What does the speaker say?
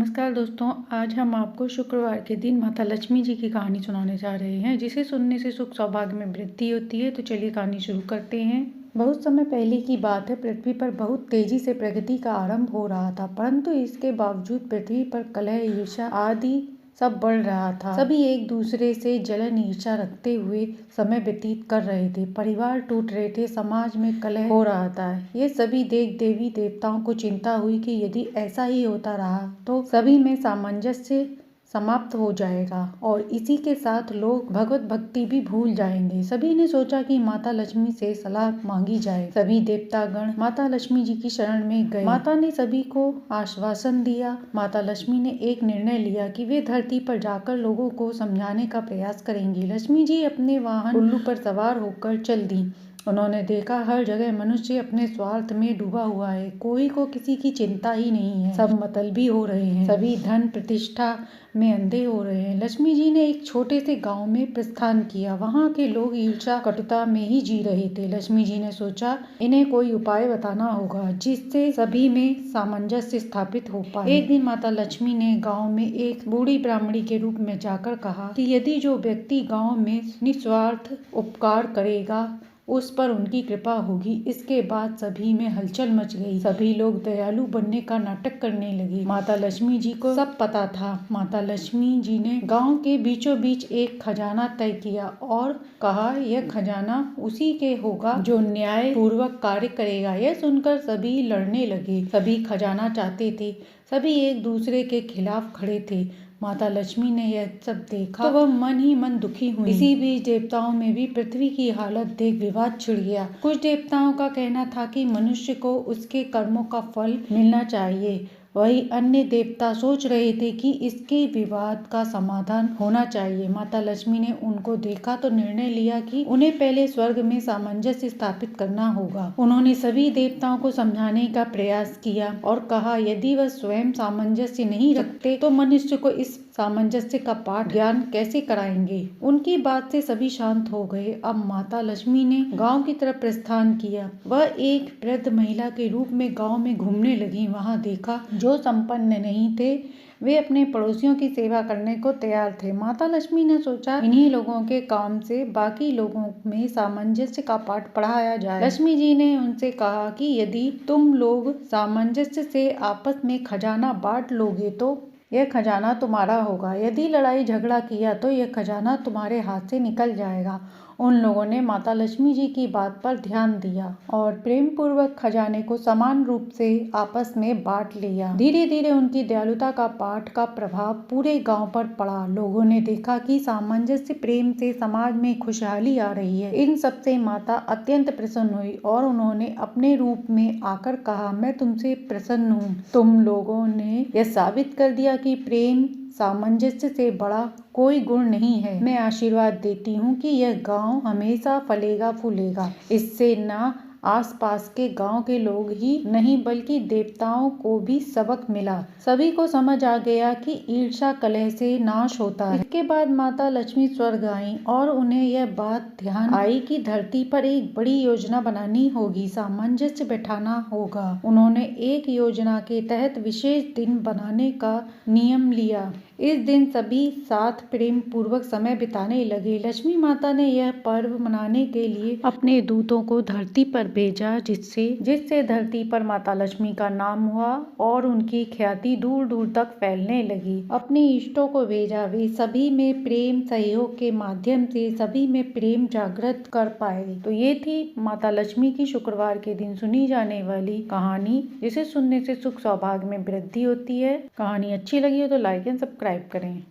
नमस्कार दोस्तों, आज हम आपको शुक्रवार के दिन माता लक्ष्मी जी की कहानी सुनाने जा रहे हैं, जिसे सुनने से सुख सौभाग्य में वृद्धि होती है। तो चलिए कहानी शुरू करते हैं। बहुत समय पहले की बात है। पृथ्वी पर बहुत तेजी से प्रगति का आरंभ हो रहा था, परंतु इसके बावजूद पृथ्वी पर कलह, ईर्ष्या आदि सब बढ़ रहा था। सभी एक दूसरे से जलन, ईर्ष्या रखते हुए समय व्यतीत कर रहे थे। परिवार टूट रहे थे, समाज में कलह हो रहा था। ये सभी देख देवी देवताओं को चिंता हुई कि यदि ऐसा ही होता रहा तो सभी में सामंजस्य समाप्त हो जाएगा और इसी के साथ लोग भगवत भक्ति भी भूल जाएंगे। सभी ने सोचा कि माता लक्ष्मी से सलाह मांगी जाए। सभी देवतागण माता लक्ष्मी जी की शरण में गए। माता ने सभी को आश्वासन दिया। माता लक्ष्मी ने एक निर्णय लिया कि वे धरती पर जाकर लोगों को समझाने का प्रयास करेंगी। लक्ष्मी जी अपने वाहन उल्लू पर सवार होकर चल दी। उन्होंने देखा हर जगह मनुष्य अपने स्वार्थ में डूबा हुआ है। कोई को किसी की चिंता ही नहीं है। सब मतलबी हो रहे हैं। सभी धन प्रतिष्ठा में अंधे हो रहे हैं। लक्ष्मी जी ने एक छोटे से गांव में प्रस्थान किया। वहां के लोग ईर्ष्या कटुता में ही जी रहे थे। लक्ष्मी जी ने सोचा इन्हें कोई उपाय बताना होगा जिससे सभी में सामंजस्य स्थापित हो पाए। एक दिन माता लक्ष्मी ने गांव में एक बूढ़ी ब्राह्मणी के रूप में जाकर कहा कि यदि जो व्यक्ति गांव में निस्वार्थ उपकार करेगा उस पर उनकी कृपा होगी। इसके बाद सभी में हलचल मच गई। सभी लोग दयालु बनने का नाटक करने लगे। माता लक्ष्मी जी को सब पता था। माता लक्ष्मी जी ने गांव के बीचों बीच एक खजाना तय किया और कहा यह खजाना उसी के होगा जो न्याय पूर्वक कार्य करेगा। यह सुनकर सभी लड़ने लगे। सभी खजाना चाहते थे। सभी एक दूसरे के खिलाफ खड़े थे। माता लक्ष्मी ने यह सब देखा तो वह मन ही मन दुखी हुई। इसी बीच देवताओं में भी पृथ्वी की हालत देख विवाद छिड़ गया। कुछ देवताओं का कहना था कि मनुष्य को उसके कर्मों का फल मिलना चाहिए। वही अन्य देवता सोच रहे थे कि इसके विवाद का समाधान होना चाहिए। माता लक्ष्मी ने उनको देखा तो निर्णय लिया कि उन्हें पहले स्वर्ग में सामंजस्य स्थापित करना होगा। उन्होंने सभी देवताओं को समझाने का प्रयास किया और कहा यदि वह स्वयं सामंजस्य नहीं रखते तो मनुष्य को इस सामंजस्य का पाठ ज्ञान कैसे कराएंगे। उनकी बात से सभी शांत हो गए। अब माता लक्ष्मी ने गांव की तरफ प्रस्थान किया। वह एक वृद्ध महिला के रूप में गांव में घूमने लगी। वहां देखा जो संपन्न नहीं थे वे अपने पड़ोसियों की सेवा करने को तैयार थे। माता लक्ष्मी ने सोचा इन्हीं लोगों के काम से बाकी लोगों में सामंजस्य का पाठ पढ़ाया जाए। लक्ष्मी जी ने उनसे कहा कि यदि तुम लोग सामंजस्य से आपस में खजाना बांट लोगे तो यह खजाना तुम्हारा होगा। यदि लड़ाई झगड़ा किया तो यह खजाना तुम्हारे हाथ से निकल जाएगा। उन लोगों ने माता लक्ष्मी जी की बात पर ध्यान दिया और प्रेम पूर्वक खजाने को समान रूप से आपस में बांट लिया। धीरे धीरे उनकी दयालुता का पाठ का प्रभाव पूरे गांव पर पड़ा। लोगों ने देखा कि सामंजस्य प्रेम से समाज में खुशहाली आ रही है। इन सबसे माता अत्यंत प्रसन्न हुई और उन्होंने अपने रूप में आकर कहा मैं तुमसे प्रसन्न हूँ। तुम लोगों ने यह साबित कर दिया कि प्रेम सामंजस्य से बड़ा कोई गुण नहीं है। मैं आशीर्वाद देती हूँ कि यह गांव हमेशा फलेगा फूलेगा। इससे न आसपास के गांव के लोग ही नहीं बल्कि देवताओं को भी सबक मिला। सभी को समझ आ गया कि ईर्ष्या कलह से नाश होता है। इसके बाद माता लक्ष्मी स्वर्ग आईं और उन्हें यह बात ध्यान आई कि धरती पर एक बड़ी योजना बनानी होगी, सामंजस्य बैठाना होगा। उन्होंने एक योजना के तहत विशेष दिन बनाने का नियम लिया। इस दिन सभी साथ प्रेम पूर्वक समय बिताने लगे। लक्ष्मी माता ने यह पर्व मनाने के लिए अपने दूतों को धरती पर भेजा जिससे धरती पर माता लक्ष्मी का नाम हुआ और उनकी ख्याति दूर दूर तक फैलने लगी। अपने इष्टों को भेजा। वे सभी में प्रेम सहयोग के माध्यम से सभी में प्रेम जागृत कर पाए। तो ये थी माता लक्ष्मी की शुक्रवार के दिन सुनी जाने वाली कहानी, जिसे सुनने से सुख सौभाग्य में वृद्धि होती है। कहानी अच्छी लगी हो तो लाइक एंड सब्सक्राइब करें।